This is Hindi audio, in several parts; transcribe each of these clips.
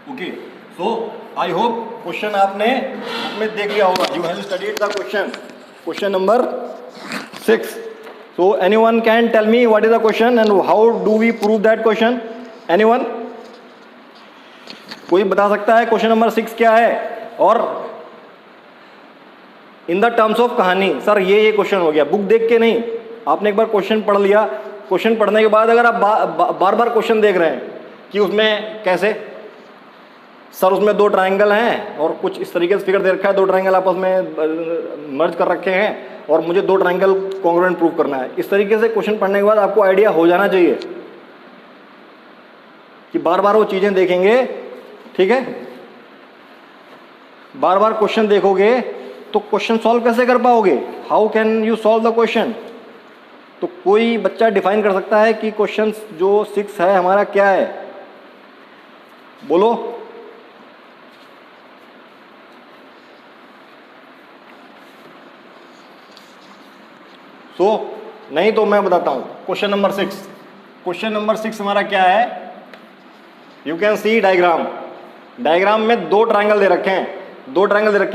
Okay, so I hope question आपने बुक में देख लिया होगा. You have studied the question number 6. So anyone can tell me what is the question and how do we prove that question? Anyone? कोई बता सकता है क्वेश्चन नंबर 6 क्या है? और इन द टर्म्स ऑफ कहानी. सर ये क्वेश्चन हो गया, बुक देख के नहीं. आपने एक बार क्वेश्चन पढ़ लिया, क्वेश्चन पढ़ने के बाद अगर आप बार बार क्वेश्चन देख रहे हैं कि उसमें कैसे, सर उसमें दो ट्रायंगल हैं और कुछ इस तरीके से फिगर दे रखा है, दो ट्रायंगल आपस में मर्ज कर रखे हैं और मुझे दो ट्रायंगल कॉन्ग्रुएंट प्रूव करना है. इस तरीके से क्वेश्चन पढ़ने के बाद आपको आइडिया हो जाना चाहिए कि बार बार वो चीज़ें देखेंगे. ठीक है, बार बार क्वेश्चन देखोगे तो क्वेश्चन सॉल्व कैसे कर पाओगे? How can you solve the question? तो कोई बच्चा डिफाइन कर सकता है कि क्वेश्चन जो 6 है हमारा क्या है? बोलो. नहीं तो मैं बताता हूं. क्वेश्चन नंबर 6 हमारा क्या है? यू कैन सी डायग्राम में दो ट्रायंगल दे रखे हैं.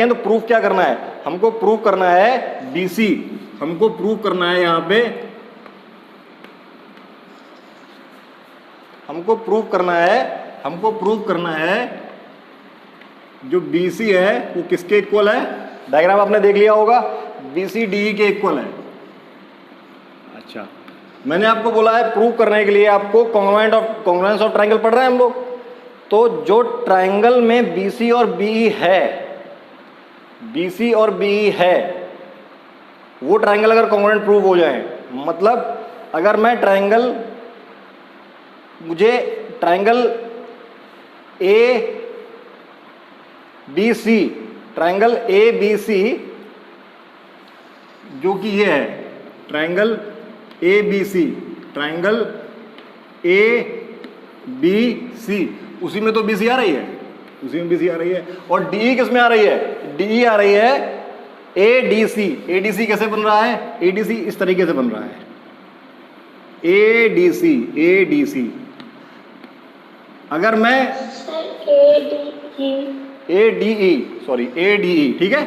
तो प्रूफ क्या करना है? हमको प्रूफ करना है BC. हमको प्रूफ करना है यहां पे, हमको प्रूफ करना है जो BC है वो किसके इक्वल है? डायग्राम आपने देख लिया होगा, BC DE के इक्वल है. अच्छा, मैंने आपको बोला है प्रूव करने के लिए आपको कॉन्ग्रुएंस ऑफ ट्रायंगल पढ़ रहे हैं हम लोग. तो जो ट्रायंगल में BC और BE है, वो ट्रायंगल अगर कॉन्ग्रुएंट प्रूव हो जाए, मतलब अगर मैं मुझे ट्रायंगल ABC जो कि ये है ट्रायंगल ABC, उसी में तो BC आ रही है, और DE किस में आ रही है? DE आ रही है ADC कैसे बन रहा है? ADC इस तरीके से बन रहा है, ADC. अगर मैं ADE, ठीक है,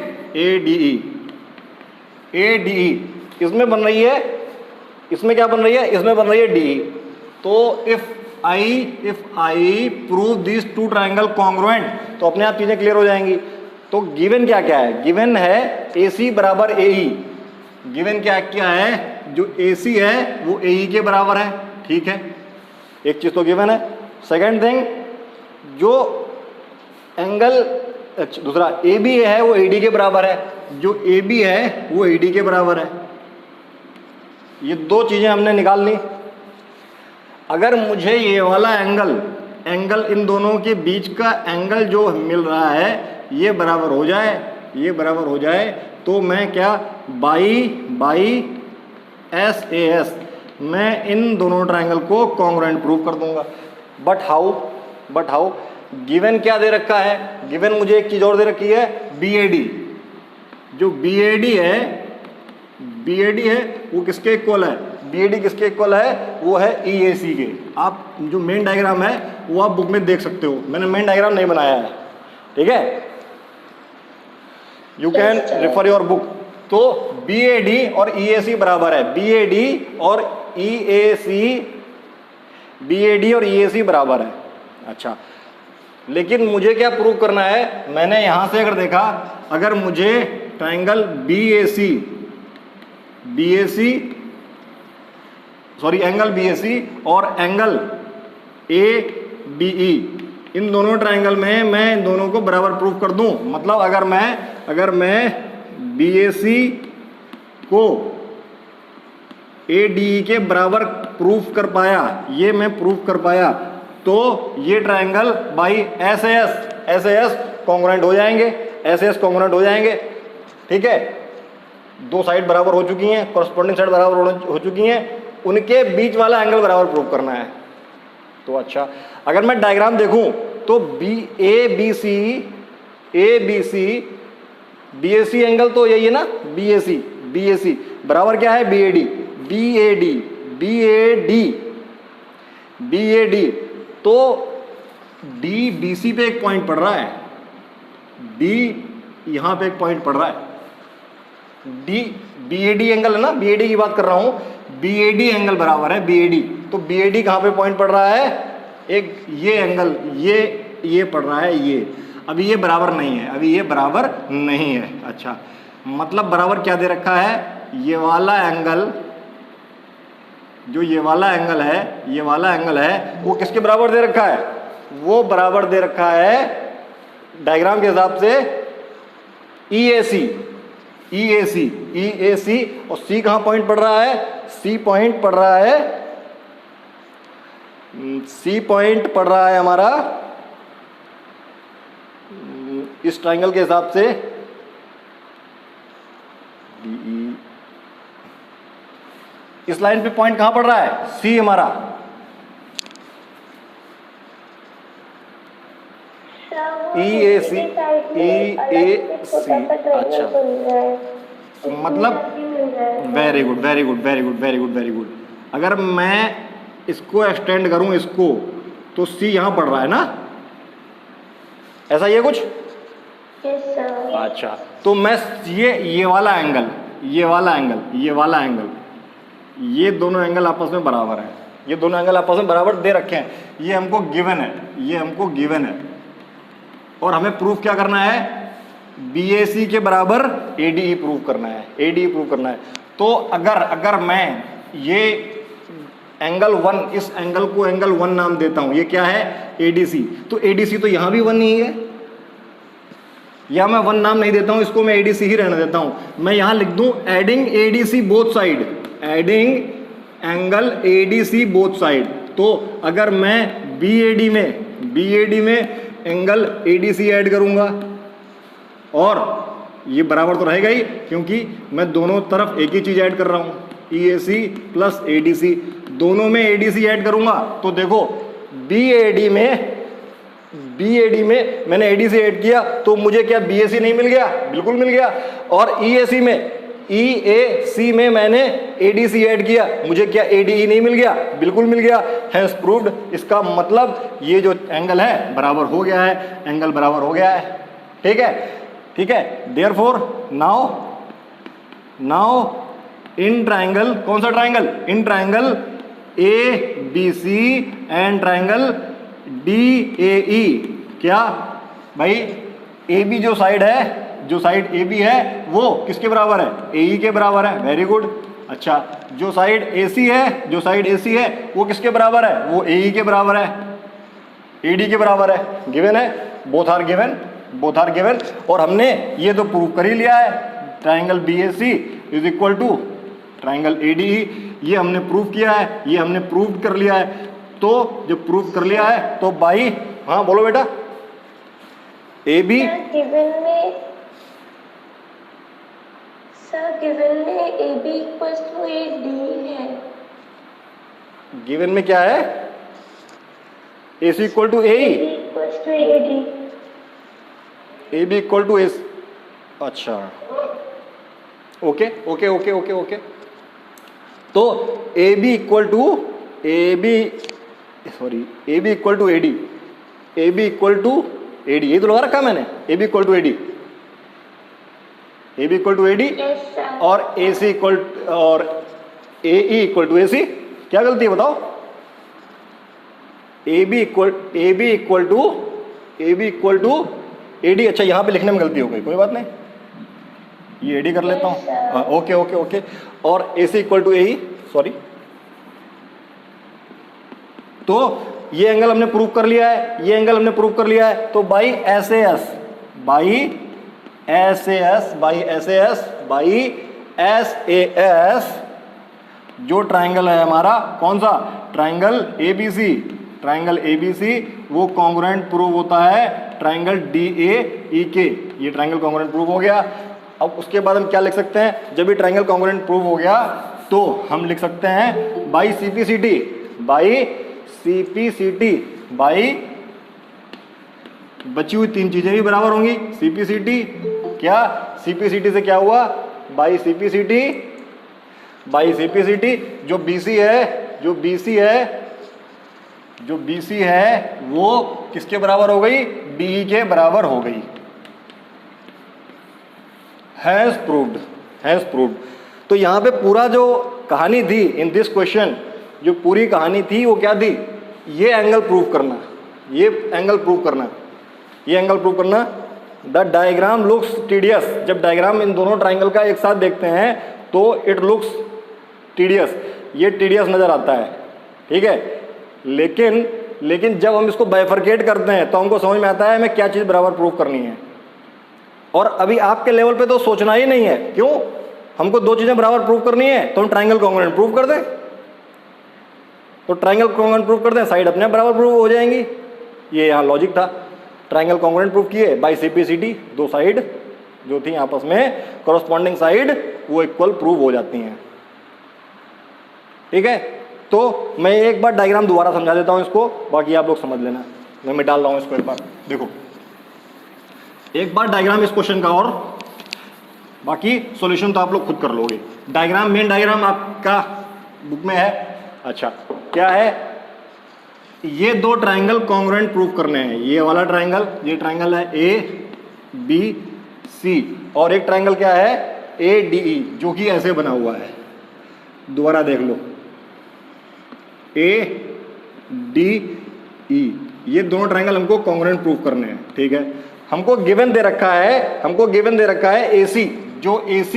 ADE इसमें बन रही है, इसमें क्या बन रही है? इसमें बन रही है DE. तो if I prove this two triangle congruent, तो अपने आप चीजें क्लियर हो जाएंगी. तो गिवन क्या है? गिवन है AC बराबर AE. गिवन क्या है? जो AC है वो AE के बराबर है. ठीक है, एक चीज तो गिवन है. सेकेंड थिंग, जो एंगल दूसरा AB है वो AD के बराबर है. जो AB है वो AD के बराबर है. ये दो चीजें हमने निकाल ली. अगर मुझे ये वाला एंगल इन दोनों के बीच का एंगल जो मिल रहा है ये बराबर हो जाए, तो मैं क्या बाई SAS मैं इन दोनों ट्रायंगल को कॉन्ग्रुएंट प्रूव कर दूंगा. But how? गिवन क्या दे रखा है? गिवन मुझे एक चीज और दे रखी है, BAD. जो BAD है वो किसके इक्वल है? BAD किसके इक्वल है? वो है EAC के. आप जो मेन डायग्राम है वो आप बुक में देख सकते हो, मैंने मेन डायग्राम नहीं बनाया है. ठीक है, you can refer your book. तो BAD और EAC बराबर है, BAD और EAC बराबर है. अच्छा, लेकिन मुझे क्या प्रूव करना है? मैंने यहां से अगर देखा, अगर मुझे ट्रायंगल एंगल BAC और एंगल ADE, इन दोनों ट्रायंगल में मैं इन दोनों को बराबर प्रूफ कर दूं, मतलब अगर मैं BAC को ADE के बराबर प्रूफ कर पाया, ये मैं प्रूफ कर पाया, तो ये ट्रायंगल बाई SAS कॉन्ग्रुएंट हो जाएंगे. ठीक है, दो साइड बराबर हो चुकी हैं, कॉरस्पॉन्डिंग साइड बराबर हो चुकी हैं, उनके बीच वाला एंगल बराबर प्रूव करना है. तो अच्छा, अगर मैं डायग्राम देखूं तो BAC एंगल तो यही है ना, BAC बराबर क्या है? BAD. तो डी बी सी पे एक पॉइंट पड़ रहा है, डी यहां पे एक पॉइंट पड़ रहा है, D B A D angle है ना, बी ए डी की बात कर रहा हूं, बी ए डी एंगल बराबर है बी ए डी, तो बी ए डी कहां पे पॉइंट पड़ रहा है, एक ये एंगल ये पड़ रहा है ये, अभी ये बराबर नहीं है, अभी ये बराबर नहीं है। अच्छा, मतलब बराबर क्या दे रखा है, ये वाला एंगल, जो ये वाला एंगल है, ये वाला एंगल है वो किसके बराबर दे रखा है, वो बराबर दे रखा है डायग्राम के हिसाब से EAC, EAC, EAC, और C कहाँ पॉइंट पड़ रहा है, C पॉइंट पड़ रहा है, C पॉइंट पड़ रहा है हमारा इस ट्राइंगल के हिसाब से DE, इस लाइन पे पॉइंट कहां पड़ रहा है, C हमारा, EAC, अच्छा, मतलब very good very good very good very good very good, अगर मैं इसको एक्सटेंड करूं इसको, तो C यहां पड़ रहा है ना, ऐसा ये कुछ, अच्छा, तो मैं ये वाला एंगल, ये वाला एंगल, ये वाला एंगल, ये दोनों एंगल आपस में बराबर हैं, ये दोनों एंगल आपस में बराबर दे रखे हैं, ये हमको गिवन है, ये हमको गिवन है, और हमें प्रूफ क्या करना है, BAC के बराबर ADE प्रूव करना है, ADE प्रूव करना है। तो अगर मैं ये एंगल 1, इस एंगल को एंगल 1 नाम देता हूं, ये क्या है ADC, तो ADC तो यहां भी 1 ही है, या मैं 1 नाम नहीं देता हूं, इसको मैं ADC ही रहने देता हूं, मैं यहां लिख दूं adding ADC both side, adding angle ADC both side. तो अगर मैं BAD में एंगल ADC ऐड करूंगा, और ये बराबर तो रहेगा ही, क्योंकि मैं दोनों तरफ एक ही चीज ऐड कर रहा हूं, EAC प्लस ADC, दोनों में ADC ऐड करूंगा, तो देखो BAD में मैंने ADC ऐड किया, तो मुझे क्या BAC नहीं मिल गया, बिल्कुल मिल गया, और EAC में मैंने ADC ऐड किया, मुझे क्या ADE नहीं मिल गया, बिल्कुल मिल गया, हैंस प्रूव्ड। इसका मतलब ये जो एंगल है बराबर हो गया है, एंगल बराबर हो गया है, ठीक है, ठीक है। देयरफॉर नाउ इन ट्राइंगल, कौन सा triangle, in triangle ABC and triangle DAE, क्या भाई, AB जो साइड है, जो साइड AB है वो किसके बराबर है, AE के बराबर है, वेरी गुड। अच्छा, जो साइड AC है, जो साइड AC है वो किसके बराबर है, वो AE के बराबर है, AD के बराबर है, गिवन है, both are given, both are given. और हमने ये तो प्रूव कर ही लिया है, triangle BAC is equal to triangle ADE, ये हमने प्रूव किया है, ये हमने प्रूव कर लिया है। तो जब प्रूव कर लिया है तो बाई, हाँ बोलो बेटा, AB गिवन में AB इक्वल्स टू AD है, गिवन में क्या है, AC equal to AE, AB equal to AC, अच्छा, okay okay okay okay okay. तो AB equal to AB equal to AD, AB equal to AD, ये तो लगा रखा मैंने, AB equal to AD, AB equal to AD, और AC इक्वल और AE इक्वल टू AC, क्या गलती है बताओ, AB इक्वल टू AD, अच्छा यहाँ पे लिखने में गलती हो गई, कोई बात नहीं, ये AD कर लेता हूँ, ओके ओके ओके, और AC equal to AE, sorry. तो ये एंगल हमने प्रूव कर लिया है, ये एंगल हमने प्रूव कर लिया है, तो बाई SAS जो ट्राइंगल है हमारा, कौन सा, ट्राइंगल ABC, वो कॉन्ग्रुएंट प्रूव होता है ट्राइंगल DAE के, ये ट्राइंगल कॉन्ग्रुएंट प्रूव हो गया। अब उसके बाद हम क्या लिख सकते हैं, जब ये ट्राइंगल कॉन्ग्रुएंट प्रूव हो गया तो हम लिख सकते हैं बाई CPCT, बाई बची हुई तीन चीजें भी बराबर होंगी, CPCT, क्या CPCT से क्या हुआ, बाई CPCT, जो BC है जो BC है वो किसके बराबर हो गई, DE के बराबर हो गई। Has proved. तो यहाँ पे पूरा जो कहानी थी इन दिस क्वेश्चन, जो पूरी कहानी थी वो क्या थी, ये एंगल प्रूव करना, ये एंगल प्रूव करना, ये एंगल प्रूव करना। द डायग्राम लुक्स टीडियस, जब डायग्राम इन दोनों ट्राइंगल का एक साथ देखते हैं तो इट लुक्स टीडियस, ये टीडियस नजर आता है, ठीक है। लेकिन जब हम इसको बाइफरकेट करते हैं तो हमको समझ में आता है हमें क्या चीज़ बराबर प्रूव करनी है। और अभी आपके लेवल पे तो सोचना ही नहीं है, क्यों, हमको दो चीज़ें बराबर प्रूव करनी है तो हम ट्राइंगल कॉन्ग्रुएंट प्रूव कर दें, तो ट्राइंगल कॉन्ग्रुएंट प्रूव कर दें, साइड अपने आप बराबर प्रूव हो जाएंगी। ये यहाँ लॉजिक था, ट्राइंगल कॉन्ग्रुएंट प्रूव किए बाय CPCT, दो साइड जो थी आपस में कॉरस्पॉन्डिंग साइड वो इक्वल प्रूव हो जाती हैं, ठीक है। तो मैं एक बार डायग्राम दोबारा समझा देता हूँ इसको, बाकी आप लोग समझ लेना, मैं मिटा रहा हूँ इसको एक बार। देखो एक बार डायग्राम इस क्वेश्चन का, और बाकी सॉल्यूशन तो आप लोग खुद कर लोगे। डायग्राम, मेन डायग्राम आपका बुक में है। अच्छा क्या है, ये दो ट्राइंगल कॉन्ग्रुएंट प्रूव करने हैं। ये वाला ट्राइंगल, ये ट्राइंगल है ABC, और एक ट्राइंगल क्या है ADE, जो कि ऐसे बना हुआ है। दोबारा देख लो, ADE, ये दोनों ट्राइंगल हमको कॉन्ग्रुएंट प्रूव करने हैं, ठीक है। हमको गिवन दे रखा है AC, जो AC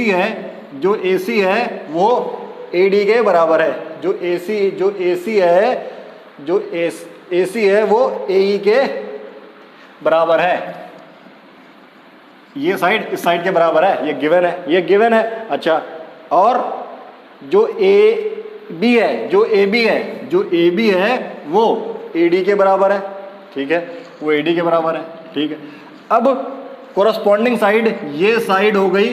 है वो AD के बराबर है, जो AC है वो AE के बराबर है। ये साइड इस साइड के बराबर है, ये गिवन है। अच्छा, और जो AB है वो AD के बराबर है, ठीक है, वो AD के बराबर है, ठीक है। अब कोरस्पॉन्डिंग साइड, ये साइड हो गई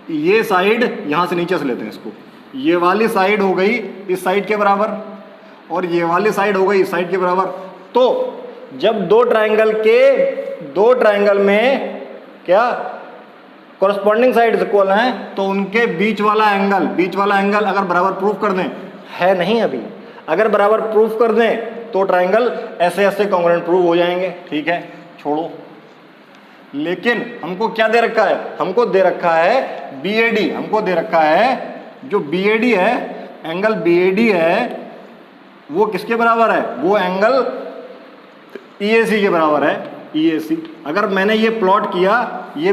ये साइड, यहां से नीचे से लेते हैं इसको, ये वाली साइड हो गई इस साइड के बराबर, और ये वाली साइड हो गई इस साइड के बराबर। तो जब दो ट्राइंगल में क्या कोरस्पॉन्डिंग साइड इक्वल हैं तो उनके बीच वाला एंगल अगर बराबर प्रूव कर दें, है नहीं अभी, अगर बराबर प्रूव कर दें तो ट्राइंगल ऐसे कॉन्ग्रुएंट प्रूव हो जाएंगे, ठीक है, छोड़ो। लेकिन हमको क्या दे रखा है, हमको दे रखा है BAD, हमको दे रखा है जो BAD है, एंगल BAD है वो किसके बराबर है, वो एंगल EAC के बराबर है, EAC। अगर मैंने ये प्लॉट किया, ये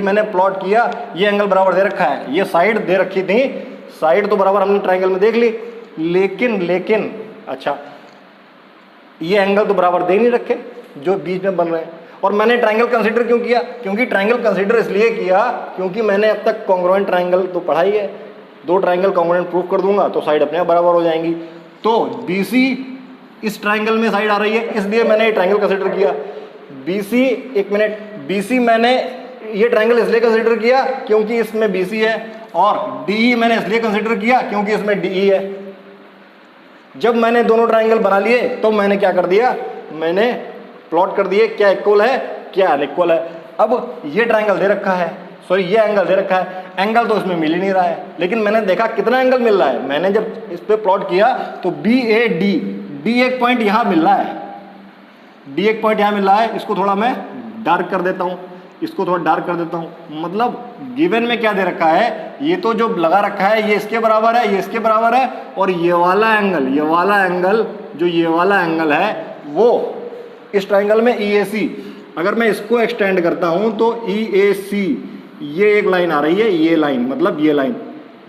एंगल बराबर दे रखा है, ये साइड दे रखी थी, साइड तो बराबर हमने ट्राइंगल में देख ली, लेकिन अच्छा ये एंगल तो बराबर दे नहीं रखे जो बीच में बन रहे हैं। और मैंने ट्राइंगल कंसीडर क्यों किया, क्योंकि ट्राइंगल कंसीडर इसलिए किया क्योंकि मैंने अब तक कॉन्ग्रुएंट ट्राइंगल तो पढ़ा ही है, दो ट्राइंगल कॉन्ग्रुएंट प्रूव कर दूंगा तो साइड अपने आप बराबर हो जाएंगी। तो BC इस ट्राइंगल में साइड आ रही है, इसलिए मैंने ये ट्राइंगल कंसीडर किया। BC मैंने ये ट्राइंगल इसलिए कंसीडर किया क्योंकि इसमें BC है, और DE मैंने इसलिए कंसीडर किया क्योंकि इसमें DE है। जब मैंने दोनों ट्राइंगल बना लिए तो मैंने क्या कर दिया, मैंने प्लॉट कर दिए क्या इक्वल है क्या अनइक्वल है। अब ये ट्राइंगल दे रखा है, ये एंगल दे रखा है, एंगल तो इसमें मिल ही नहीं रहा है, लेकिन मैंने देखा कितना एंगल मिल रहा है। मैंने जब इस पे प्लॉट किया तो BAD, D एक पॉइंट यहाँ मिल रहा है, D एक पॉइंट यहाँ मिल रहा है। इसको थोड़ा मैं डार्क कर देता हूँ, मतलब गिवन में क्या दे रखा है, ये तो जो लगा रखा है ये इसके बराबर है, ये इसके बराबर है, और ये वाला एंगल है वो इस ट्राइंगल में EAC। अगर मैं इसको एक्सटेंड करता हूं तो EAC, ये एक लाइन आ रही है, ये लाइन मतलब ये लाइन,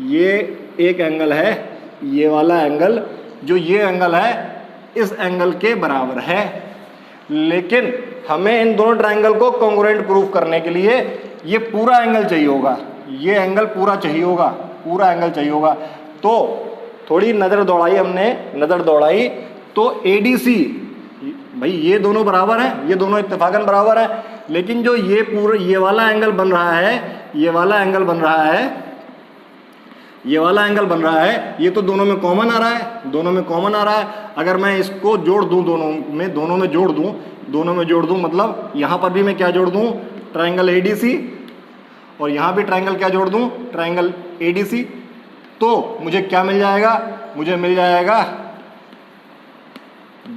ये एक एंगल है, ये वाला एंगल, जो ये एंगल है इस एंगल के बराबर है। लेकिन हमें इन दोनों ट्राइंगल को कॉन्ग्रुएंट प्रूफ करने के लिए ये पूरा एंगल चाहिए होगा, ये एंगल पूरा एंगल चाहिए होगा। तो थोड़ी नज़र दौड़ाई तो ADC, भाई ये दोनों बराबर हैं, ये दोनों इत्तेफाकन बराबर हैं, लेकिन जो ये वाला एंगल बन रहा है, ये तो दोनों में कॉमन आ रहा है, अगर मैं इसको जोड़ दूं, दोनों में जोड़ दूं मतलब यहाँ पर भी मैं क्या जोड़ दूं, ट्राइंगल ADC, और यहाँ भी ट्राइंगल क्या जोड़ दूं, ट्राइंगल ADC। तो मुझे क्या मिल जाएगा, मुझे मिल जाएगा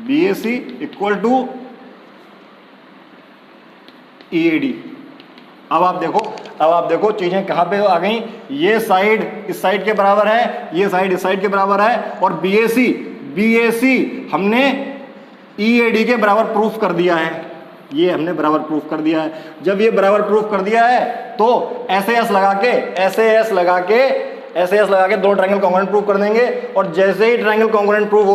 BAC इक्वल टू EAD। अब आप देखो चीजें कहां पे आ गई। ये साइड इस साइड के बराबर है, ये साइड इस साइड के बराबर है, और BAC हमने EAD के बराबर प्रूफ कर दिया है। ये हमने बराबर प्रूफ कर दिया है। जब ये बराबर प्रूफ कर दिया है तो SAS लगा के दो ट्रायंगल कॉन्ग्रुएंट प्रूफ कर देंगे। और जैसे ही ट्रायंगल कॉन्ग्रुएंट प्रूफ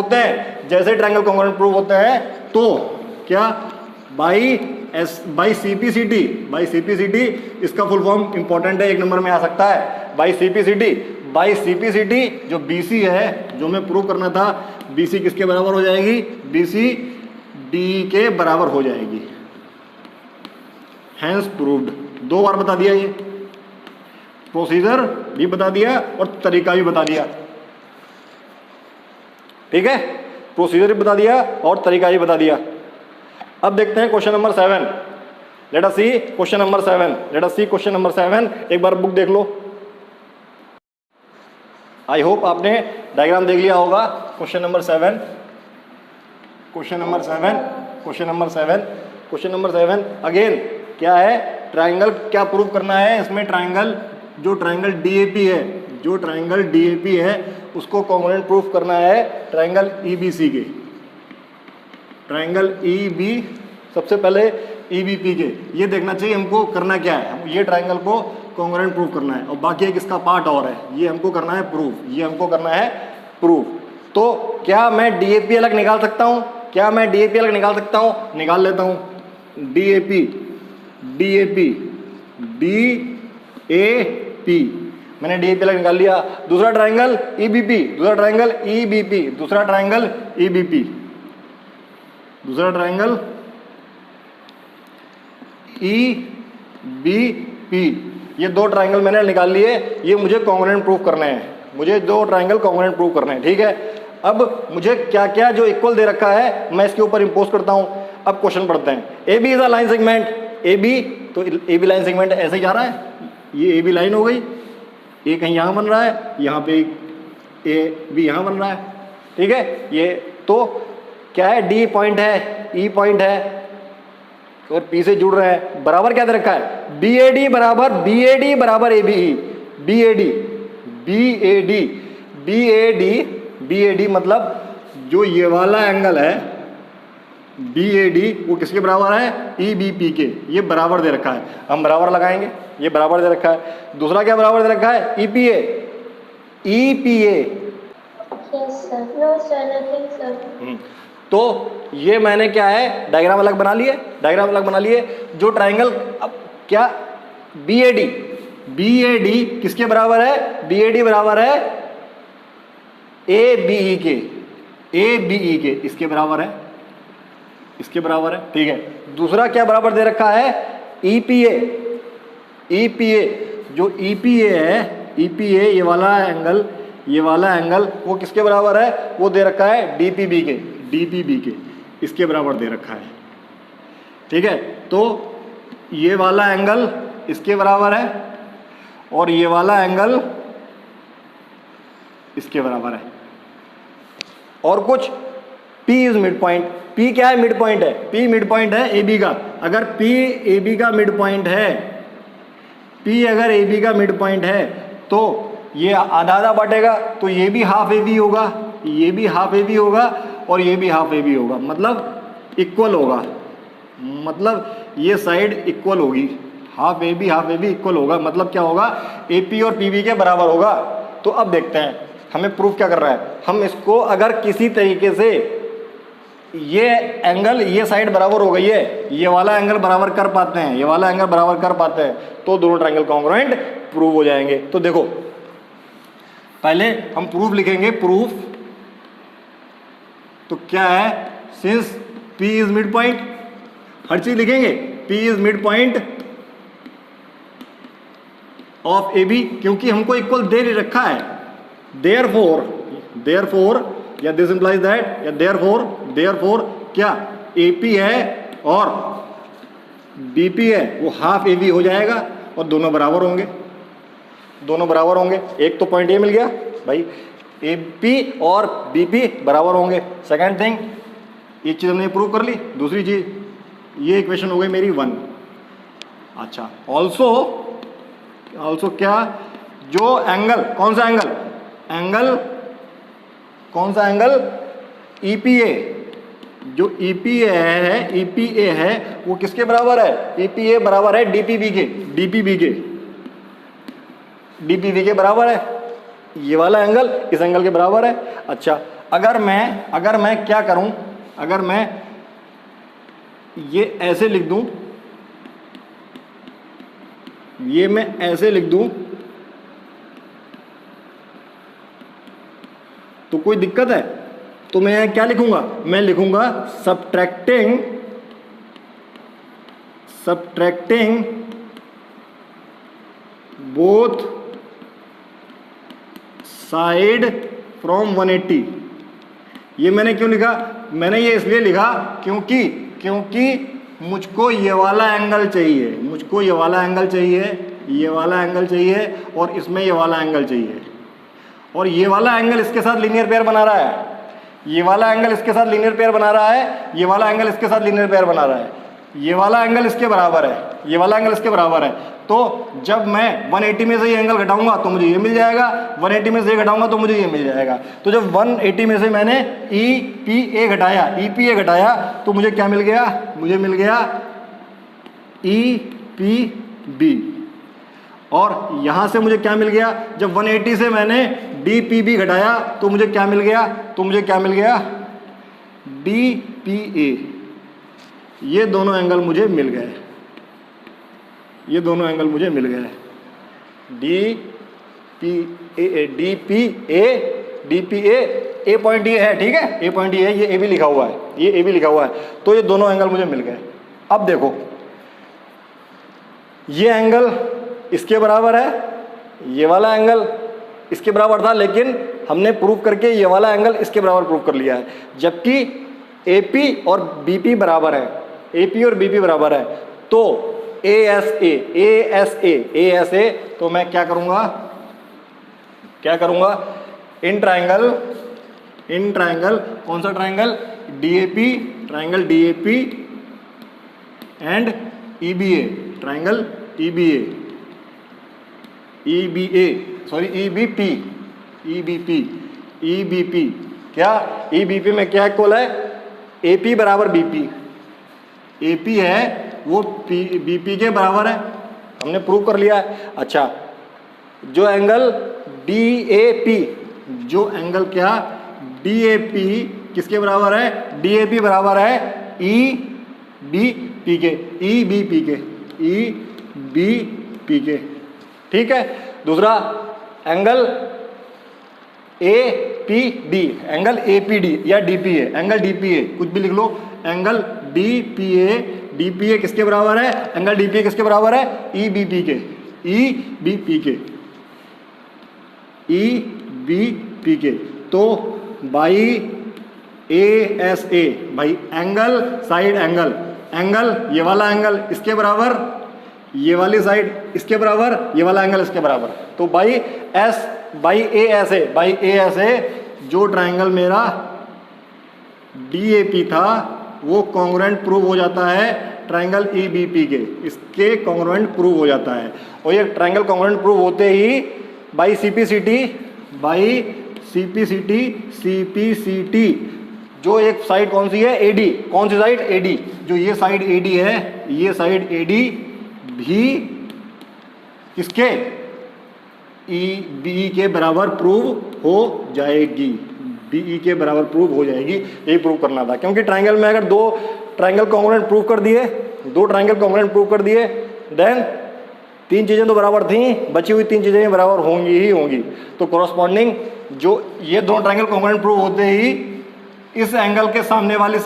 होते हैं तो क्या बाई CPCT, इसका फुल फॉर्म इंपॉर्टेंट है, 1 नंबर में आ सकता है। बाई CPCT जो BC है, जो मैं प्रूव करना था, BC किसके बराबर हो जाएगी? BC D के बराबर हो जाएगी। Hence proved. 2 बार बता दिया, ये प्रोसीजर भी बता दिया और तरीका भी बता दिया। ठीक है, प्रोसीजर भी बता दिया और तरीका भी बता दिया। अब देखते हैं क्वेश्चन नंबर 7। लेट अस सी क्वेश्चन नंबर 7। एक बार बुक देख लो। आई होप आपने डायग्राम देख लिया होगा। क्वेश्चन नंबर 7 अगेन क्या है? ट्राइंगल क्या प्रूव करना है इसमें? जो ट्राइंगल DAP है उसको कॉन्ग्रुएंट प्रूफ करना है ट्राइंगल EBC के। ट्राइंगल सबसे पहले EBP के। ये देखना चाहिए हमको करना क्या है। ये ट्राइंगल को कॉन्ग्रुएंट प्रूफ करना है और बाकी एक इसका पार्ट और है, ये हमको करना है प्रूफ। तो क्या मैं DAP अलग निकाल सकता हूँ? निकाल लेता हूँ। DAP मैंने DAP अलग निकाल लिया। दूसरा ट्राइंगल EBP, दूसरा ट्राइंगल EBP। ये 2 ट्राइंगल मैंने निकाल लिए। ये मुझे कॉन्ग्रुएंट प्रूफ करने हैं। 2 ट्राइंगल कॉन्ग्रुएंट प्रूफ करने हैं। ठीक है, अब मुझे क्या क्या जो इक्वल दे रखा है मैं इसके ऊपर इंपोज करता हूं। अब क्वेश्चन पढ़ते हैं। AB is a line segment. तो AB लाइन सेगमेंट ऐसे ही जा रहा है। ये AB लाइन हो गई, ये कहीं यहां बन रहा है, यहां पे AB यहां बन रहा है। ठीक है, ये तो क्या है? D पॉइंट है, E पॉइंट है और P से जुड़ रहे हैं। बराबर क्या दे रखा है? BAD बराबर ABE। BAD मतलब जो ये वाला एंगल है BAD वो किसके बराबर है? EBP के। ये बराबर दे रखा है, हम बराबर लगाएंगे। ये बराबर दे रखा है। दूसरा क्या बराबर दे रखा है? EPA। Yes sir. No sir, nothing sir. तो ये मैंने क्या है? डायग्राम अलग बना लिए। जो ट्राइंगल अब क्या BAD किसके बराबर है? BAD बराबर है ABE के। इसके बराबर है, ठीक है। दूसरा क्या बराबर दे रखा है? EPA। जो EPA है, ये वाला एंगल वो किसके बराबर है? वो दे रखा है DPB के। इसके बराबर दे रखा है। ठीक है, तो ये वाला एंगल इसके बराबर है और ये वाला एंगल इसके बराबर है। और कुछ P is mid point. P क्या है? मिड पॉइंट है। P मिड पॉइंट है AB का। अगर P AB का मिड पॉइंट है, तो ये आधा आधा बांटेगा, तो ये भी हाफ AB होगा, और ये भी हाफ AB होगा। मतलब इक्वल होगा, मतलब ये साइड इक्वल होगी। हाफ AB इक्वल होगा। मतलब क्या होगा? AP और PB के बराबर होगा। तो अब देखते हैं हमें प्रूफ क्या कर रहा है। हम इसको अगर किसी तरीके से ये एंगल, ये साइड बराबर हो गई है, ये वाला एंगल बराबर कर पाते हैं, तो दोनों ट्रायंगल कॉन्ग्रुएंट प्रूव हो जाएंगे। तो देखो, पहले हम प्रूफ लिखेंगे। तो क्या है? Since P is mid point, हर चीज लिखेंगे। P is mid point of AB, क्योंकि हमको इक्वल दे रखा है। देयरफॉर या दिस इंप्लाइज दैट, या देयरफॉर क्या AP है और BP है, वो हाफ AB हो जाएगा और दोनों बराबर होंगे। एक तो पॉइंट ये मिल गया भाई। ए पी और बी पी बराबर होंगे। सेकेंड थिंग, एक चीज़ हमने प्रूव कर ली। दूसरी चीज़, ये इक्वेशन हो गई मेरी 1। अच्छा, ऑल्सो क्या, जो एंगल, कौन सा एंगल, कौन सा एंगल, EPA, जो EPA है वो किसके बराबर है, EPA बराबर है DPB के बराबर है। ये वाला एंगल इस एंगल के बराबर है। अच्छा, अगर मैं क्या करूं, अगर मैं ये ऐसे लिख दूं, ये मैं ऐसे लिख दूं तो कोई दिक्कत है? तो मैं क्या लिखूंगा, मैं लिखूंगा सब्ट्रैक्टिंग बोथ साइड फ्रॉम 180। ये मैंने क्यों लिखा, मैंने ये इसलिए लिखा क्योंकि मुझको ये वाला एंगल चाहिए, ये वाला एंगल चाहिए और इसमें ये वाला एंगल चाहिए, और ये वाला एंगल इसके साथ लीनियर पेयर बना रहा है, ये वाला एंगल इसके साथ लीनियर पेयर बना रहा है, ये वाला एंगल इसके साथ लीनियर पेयर बना रहा है, ये वाला एंगल इसके बराबर है, ये वाला एंगल इसके बराबर है। तो जब मैं 180 में से ये एंगल घटाऊंगा तो मुझे ये मिल जाएगा, 180 में से ये घटाऊंगा तो मुझे ये मिल जाएगा। तो जब 180 में से मैंने EPA घटाया तो मुझे क्या मिल गया, मुझे मिल गया EPB। और यहाँ से मुझे क्या मिल गया, जब 180 से मैंने DPB घटाया तो मुझे क्या मिल गया, DPA। ये दोनों एंगल मुझे मिल गए, DPA, ए पॉइंट ये है, ठीक है, ए पॉइंट ये है, ये ए भी लिखा हुआ है, तो ये दोनों एंगल मुझे मिल गए। अब देखो, ये एंगल इसके बराबर है, ये वाला एंगल इसके बराबर था, लेकिन हमने प्रूव करके ये वाला एंगल इसके बराबर प्रूव कर लिया है, जबकि AP और BP बराबर है, बराबर है। तो ASA, तो मैं क्या करूंगा, इन ट्रायंगल, कौन सा triangle, DAP and EBA, triangle EBP, क्या EBP में क्या इक्वल है, AP बराबर BP, AP है वो BP के बराबर है, हमने प्रूव कर लिया है। अच्छा, जो एंगल DAP, DAP किसके बराबर है, DAP बराबर है EBP के, ठीक है। दूसरा एंगल APD, या DPA, एंगल DPA, कुछ भी लिख लो, एंगल DPA किसके बराबर है, एंगल DPA किसके बराबर है, EBP के। तो बाई ASA, भाई एंगल, साइड एंगल, ये वाला एंगल इसके बराबर, ये वाली साइड इसके बराबर, ये वाला एंगल इसके बराबर। तो बाई ASA, जो ट्रायंगल मेरा DAP था वो कॉन्ग्रुएंट प्रूव हो जाता है ट्रायंगल EBP के, इसके कॉन्ग्रुएंट प्रूव हो जाता है। और ये ट्रायंगल कॉन्ग्रुएंट प्रूव होते ही बाई CPCT, जो एक साइड कौन सी है, AD, कौन सी साइड, AD, जो ये साइड AD है, ये साइड AD भी किसके, BE के बराबर प्रूव हो जाएगी, BE के बराबर प्रूव हो जाएगी। यही प्रूव करना था, क्योंकि ट्रायंगल में अगर दो ट्रायंगल कॉन्ग्रुएंट प्रूव कर दिए, देन तीन चीज़ें तो बराबर थी, बची हुई तीन चीज़ें बराबर होंगी ही होंगी। तो कॉरस्पॉन्डिंग जो ये दोनों ट्रायंगल कॉन्ग्रुएंट प्रूव होते ही इस एंगल के सामने वाली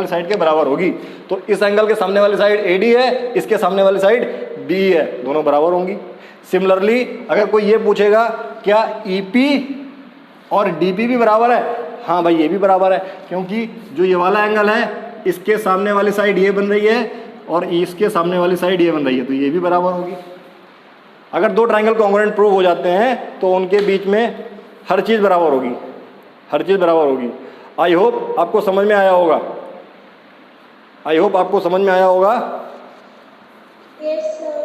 साइड के बराबर होगी। तो इस एंगल के सामने वाली साइड AD है, इसके सामने वाली साइड BE है, दोनों बराबर होंगी। सिमिलरली अगर कोई ये पूछेगा क्या EP और DP भी बराबर है, हाँ भाई ये भी बराबर है, क्योंकि जो ये वाला एंगल है इसके सामने वाली साइड ये बन रही है और इसके सामने वाली साइड ये बन रही है, तो ये भी बराबर होगी। अगर दो ट्रायंगल कॉन्ग्रुएंट प्रूव हो जाते हैं तो उनके बीच में हर चीज़ बराबर होगी, हर चीज़ बराबर होगी। आई होप आपको समझ में आया होगा, आई होप आपको समझ में आया होगा। Yes, sir.